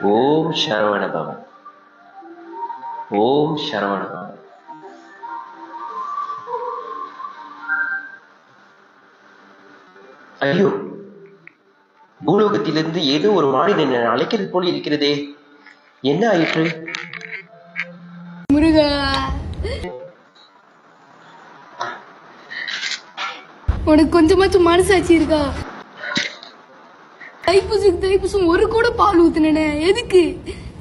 ஓம் சரவணபவன். ஓம் சரவணபவன். ஐயோ, பூலோகத்திலிருந்து ஏதோ ஒரு மானிடன் அழைக்கிறது போல் இருக்கிறதே. என்ன ஆயிற்று? முருகா, உனக்கு கொஞ்சமாச்சும் மனசாட்சி இருக்கா? தைப்பூசம் ஒரு கூட பால் ஊத்துனே. எதுக்கு?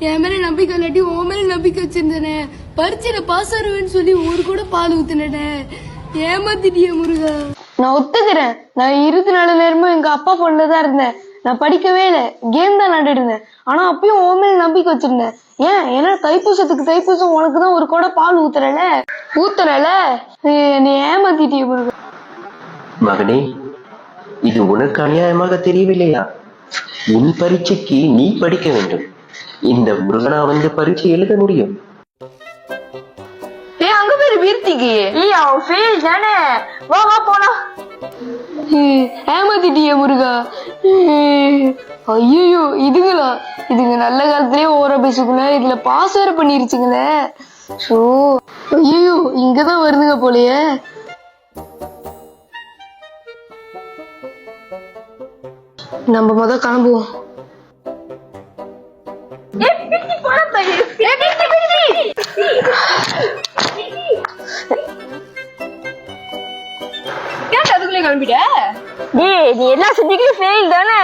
என் மேல நம்பிக்கை இல்லாட்டி உன் மேல நம்பிக்கை வச்சிருந்தேனே. பரீட்சையில பாஸ் ஆடுவேன்னு சொல்லி ஒரு கூட பால் ஊத்துனே. ஏமாத்திட்டிய முருகா. நான் ஒத்துக்கிறேன். நான் 24 நேரமும் எங்க அப்பா போன்லதான் இருந்தேன். நான் படிக்கவே இல்லை, கேம் தான் விளையாண்டுட்டு இருந்தேன். ஆனா அப்பயும் உன் மேல நம்பிக்கை வச்சிருந்தேன். ஏன்னா தைப்பூசம் உனக்கு தான் ஒரு கூட பால் ஊத்துறல நீ ஏமாத்திட்டிய முருகா. மகனே, இது உனக்கு அநியாயமாக தெரியவில்லையா? உன் பரீட்சைக்கு நீ படிக்க வேண்டும். இந்த முருகனா வந்து பரீட்சை எழுத முடியும்? அங்க பேரு வீர்த்திக்கு அவன் ஃபெயில் தானே. வா போலாம். ஏமாத்திட்டிய முருகா. ஐயோ, இதுங்க நல்ல காலத்திலேயே ஓர பேசுக்குள்ள இதுல பாஸ் வேற பண்ணிருச்சுங்களே. ஐயோ, இங்கதான் வருதுங்க போலயே. நம்ம முத கிளம்புவோம். கிளம்பிட்ட நீ எல்லா சப்ஜெக்ட்லயும் ஃபெயில் தானே.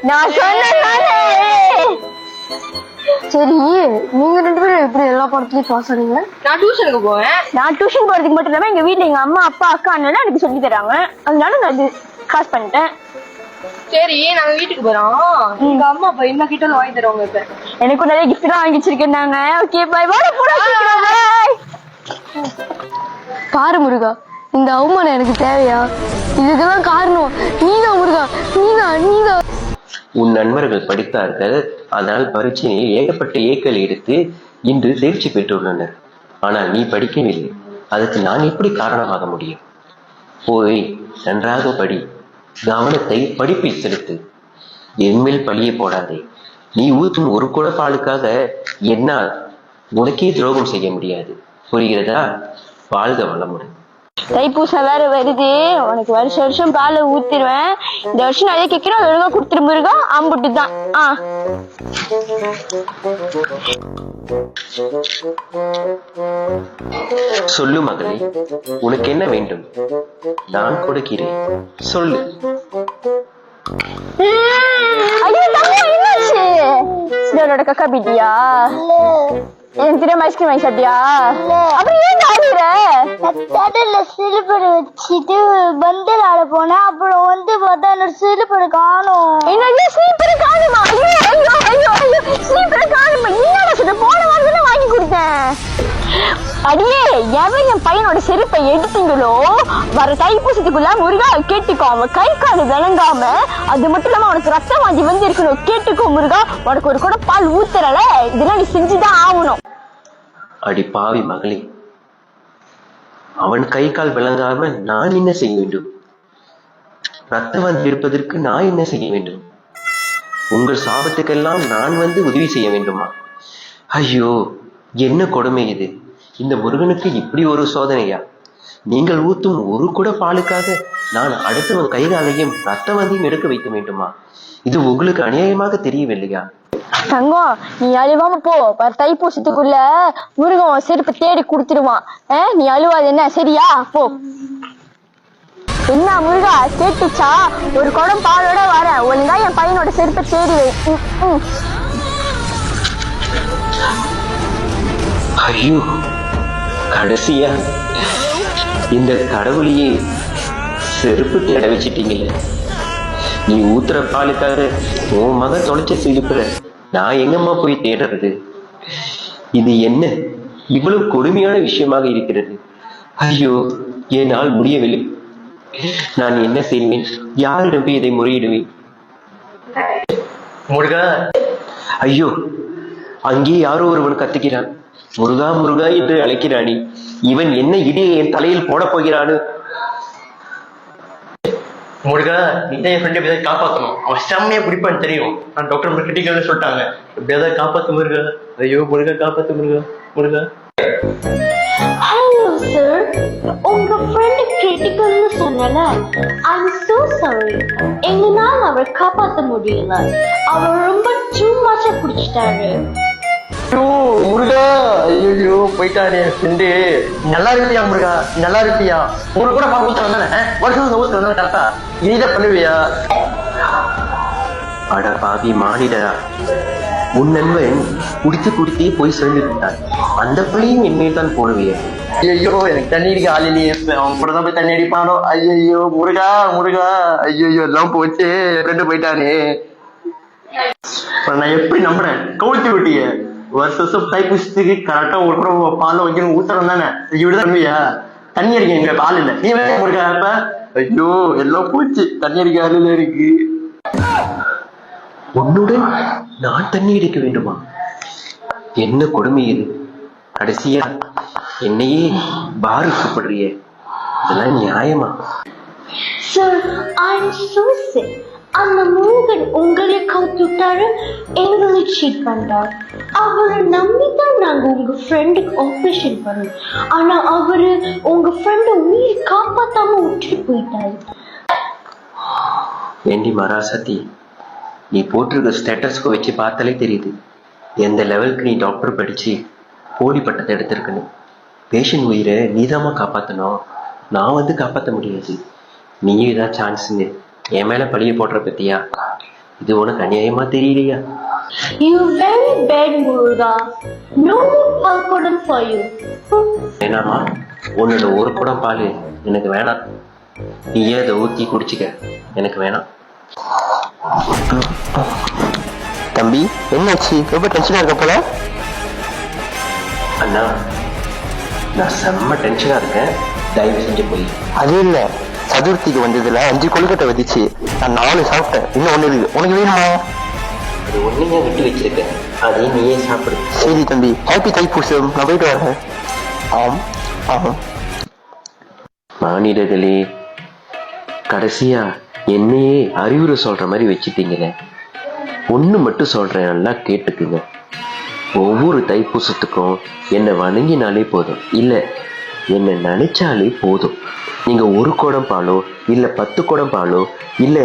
நான் சொன்னேன். சரி, நீங்க 2 பேரும் எப்படி எல்லா பாடத்துலயும் பாஸ் ஆனீங்க? நான் டியூஷனுக்கு போவேன். நான் டியூஷன் போறதுக்கு மட்டும் இல்லாம எங்க வீட்டுல எங்க அம்மா அப்பா அக்கா அண்ணன் எனக்கு சொல்லி தராங்க. அதனால நான் பாஸ் பண்ணிட்டேன். சரி, நாங்க வீட்டுக்கு போறோம். எங்க அம்மா அப்பா என்ன கிட்ட வாங்கி தருவாங்க. இப்ப எனக்கு நிறைய கிஃப்ட் எல்லாம் வாங்கி வச்சிருக்கேன். Okay, bye. பாரு முருகா, இந்த அவமானம் எனக்கு தேவையா? இதுக்கெல்லாம் காரணம் நீதான் முருகா. நீதான். உன் நண்பர்கள் படித்தார்கள், அதனால் பரீட்சையில் ஏகப்பட்ட ஏக்கள் எடுத்து இன்று தேர்ச்சி பெற்றுள்ளனர். ஆனால் நீ படிக்கவில்லை. அதுக்கு நான் எப்படி காரணமாக முடியும்? போய் நன்றாக படி. கவனத்தை படிப்பில் செலுத்து. என்மேல் பழியை போடாதே. நீ ஊற்றும் ஒரு குட பாலுக்காக என்னால் உனக்கே துரோகம் செய்ய முடியாது. புரிகிறதா? வாழ்க வளமுடன். தைப்பூசம் வேற வருது. உனக்கு வருஷம் பால் ஊத்திடுவேன். இந்த வருஷம் நிறைய கேட்கிறோம், அது ஒழுங்கா கொடுத்துரு முருகா. அம்புட்டுதான். சொல்லு மகளே, உனக்கு என்ன வேண்டும்? நான் கொடுக்கிறேன், சொல்லு. என்னாச்சு? கக்கா பீட்டியா? எனக்கு தெரியாம ஐஸ்கிரீம் வாங்கி சாப்பிட்டியா? அப்புறம் ஏன் ஆடுற? சிலுப்படு வச்சுட்டு பந்தல் ஆட போனேன். அப்புறம் பார்த்தா என்னோட சிலுப்படு காணும். என்னது ஸ்லீப்பரை காணுமா? ஐயோ, ஸ்லீப்பரை காணுமா? என்னடா சொல்ற? போன வாரம் தானே வாங்கி கொடுத்தேன். அடியே, எவன் என் பையனோட செருப்பை எடுத்தீங்களோ, வர தைப்பூசத்துக்குள்ள முருகா கேட்டுக்கோ. அவன் கை காலு விளங்காம, அது மட்டும் இல்லாம அவனுக்கு ரத்தம் வாங்கி வந்து இருக்கணும். கேட்டுக்கோ முருகா, உனக்கு ஒரு கூட பால் ஊத்துறல, இதெல்லாம் நீ செஞ்சுதான் ஆகணும். அடி பாவி மகளே, அவன் கை கால் விளங்காம நான் என்ன செய்ய வேண்டும்? ரத்தம் வந்து இருப்பதற்கு நான் என்ன செய்ய வேண்டும்? உங்கள் சாபத்துக்கெல்லாம் நான் வந்து உதவி செய்ய வேண்டுமா? ஐயோ, என்ன கொடுமை இது! இந்த முருகனுக்கு இப்படி ஒரு சோதனையா? நீங்கள் ஊத்தும் ஒரு கூட பாலுக்காக நான் அடுத்தவன் கைகாலையும் ரத்த வந்தியும் எடுக்க வைக்க வேண்டுமா? இது உங்களுக்கு அநியாயமாக தெரியவில்லையா? தங்கம், நீ அழுவாம போ. தைப்பூசத்துக்குள்ள முருகன் செருப்பு தேடி கொடுத்துருவான். நீ அழுவாது என்ன, சரியா? போ. என்ன முருகா, கேட்டுச்சா? ஒரு குடம் பாலோட வர ஒழுங்கா என் பையனோட செருப்பை தேடி வை. ஐயோ, கடைசியா இந்த கடவுளையே செருப்பு தேட வச்சிட்டீங்களே. நீ ஊத்துற பாலுக்காக உன் மகன் தொலைச்ச சிரிப்புற நான் எங்கம்மா போய் தேடுறது? இது என்ன இவ்வளவு கொடுமையான விஷயமாக இருக்கிறது? ஐயோ, என்னால் முடியவில்லை. நான் என்ன செய்வேன்? யாரிடம் போய் இதை முறையிடுவேன்? முருகா! ஐயோ, அங்கே யாரோ ஒருவன் கத்துக்கிறான். முருகா முருகா என்று அழைக்கிறானே, இவன் என்ன இடையே என் தலையில் போட போகிறானு? முருகா நீ தான் என் ஃப்ரெண்ட் எப்படியாவது காப்பாற்றணும். அவன் செம்மையா பிடிப்பான்னு தெரியும். நான் டாக்டர் கிரிட்டிக்கல்னு சொல்லிட்டாங்க. எப்படியாவது காப்பாத்து முருகா. ஐயோ முருகா காப்பாத்து முருகா. முருகா ஹலோ சார், உங்க ஃப்ரெண்ட் கிரிட்டிக்கல்னு சொன்னல, ஐம் சோ சாரி. எங்களால அவரை காப்பாற்ற முடியல. அவர் ரொம்ப டூ மச்சா குடிச்சிட்டாரு. ஐயோ முருகா. ஐயோ போயிட்டாரு என் ஃப்ரெண்டு. நல்லா இருப்பியா முருகா? நல்லா இருப்பியா? உங்களுக்கு கூட ஊத்த வந்தானே வருஷம் ஊத்த வந்தானே கரெக்டா நீதான் பண்ணுவியா? அட பாவி மானிடரா, உன் நண்பன் குடித்து குடித்தே போய் சேர்ந்து விட்டான். அந்த பழியும் என்மேல் தான் போடுவிய. ஐயோ எனக்கு தண்ணி அடிக்க ஆள் இல்லையே. அவன் கூட தான் போய் தண்ணி அடிப்பானோ. ஐயோ முருகா முருகா. ஐயோ எல்லாம் போச்சு, ஃப்ரெண்டு போயிட்டானே. நான் எப்படி நம்புறேன்? கவுத்தி விட்டிய. வருஷம் தைப்பூசத்துக்கு கரெக்டா ஒரு கூட பால் வைக்கணும் ஊத்துறோம் தானே. இப்படிதான் பண்ணுவியா? தண்ணி அடிக்க எங்க ஆள் இல்லை. நீ வேற முருகா இப்ப. ஐயோ எல்லாம் போச்சு, தண்ணி அடிக்க ஆள் இல்லை இருக்கு. உன்னுடன் நான் தண்ணி அடிக்க வேண்டுமா? என்ன கொடுமை இது? கடைசியா என்னையே பாரு கூப்பிடுறிய, இதெல்லாம் நியாயமா? Sir, I'm so sick. அந்த முருகன் உங்களை கவுத்து விட்டாரு, எங்களை சீட் பண்றாரு. அவரை நம்பிதான் நாங்க உங்க ஃப்ரெண்டுக்கு ஆபரேஷன் பண்ணோம். ஆனா அவரு உங்க ஃப்ரெண்டை உயிரை காப்பாத்தாம விட்டுட்டு போயிட்டாரு. ஏண்டி மராசதி, நீ போட்டிருக்க ஸ்டேட்டஸ்க்கு வச்சு பார்த்தாலே தெரியுது எந்த லெவலுக்கு நீ டாக்டர் படிச்சு போலி பட்டத்தை எடுத்திருக்கணும். பேஷண்ட் உயிரை நீதாமா காப்பாற்றணும், நான் வந்து காப்பாற்ற முடியாது. நீயும் இதான் சான்ஸுங்க என் மேல பழிய போடுற பத்தியா? இது உனக்கு அநியாயமா தெரியலையா? You very bad Muruga. No alcohol for you. வேணாமா? உன்னோட ஒரு குடம் பால் எனக்கு வேணாம். நீயே அதை ஊத்தி குடிச்சுக்க, எனக்கு வேணாம். தம்பி என்னாச்சு? ரொம்ப டென்ஷனா இருக்க போல. அண்ணா, நான் செம்ம டென்ஷனா இருக்கேன், தயவு செஞ்சு போய். அது இல்ல, சதுர்த்திக்கு வந்ததுல 5 கொழுக்கட்டை வந்துச்சு. நான் 4 சாப்பிட்டேன், இன்னும் 1 இருக்கு. உனக்கு வேணுமா? அது ஒண்ணுங்க விட்டு வச்சிருக்கேன், அதை நீயே சாப்பிடு. சரி தம்பி, ஹாப்பி தைப்பூசம். நான் போயிட்டு வரேன். ஆம் ஆமாம். மானிடர்களே, கடைசியா என்னையே அறிவுரை சொல்ற மாதிரி வச்சுட்டீங்களே. ஒண்ணு மட்டும் சொல்றேன், நல்லா கேட்டுக்குங்க. ஒவ்வொரு தைப்பூசத்துக்கும் என்னை வணங்கினாலே போதும், இல்ல என்னை நினைச்சாலே போதும். நீங்க 1 குடம் பாலோ இல்ல 10 குடம் பாலோ இல்ல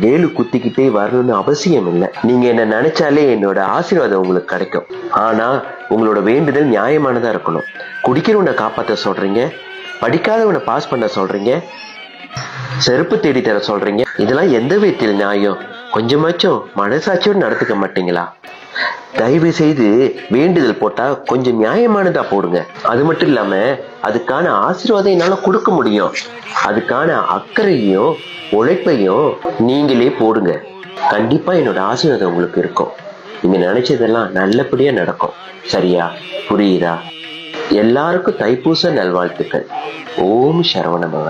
வேலு குத்திக்கிட்டே வரணும்னு அவசியம் இல்லை. நீங்க என்ன நினைச்சாலே என்னோட ஆசீர்வாதம் உங்களுக்கு கிடைக்கும். ஆனா உங்களோட வேண்டுதல் நியாயமானதா இருக்கணும். குடிக்கிறவனை காப்பாற்ற சொல்றீங்க, படிக்காதவனை பாஸ் பண்ண சொல்றீங்க, செருப்பு தேடி தர சொல்றீங்க. இதெல்லாம் எந்த விதத்தில் நியாயம்? கொஞ்சமாச்சும் மனசாட்சியோடு நடத்துக்க மாட்டீங்களா? தயவு செய்து வேண்டுதல் போட்டா கொஞ்சம் நியாயமானதா போடுங்க. அது மட்டும் இல்லாம அதுக்கான ஆசீர்வாதம் என்னால கொடுக்க முடியும். அதுக்கான அக்கறையும் உழைப்பையும் நீங்களே போடுங்க. கண்டிப்பா என்னோட ஆசீர்வாதம் உங்களுக்கு இருக்கும். நீங்க நினைச்சதெல்லாம் நல்லபடியா நடக்கும். சரியா? புரியுதா? எல்லாருக்கும் தைப்பூச நல்வாழ்த்துக்கள். ஓம் சரவண பவ.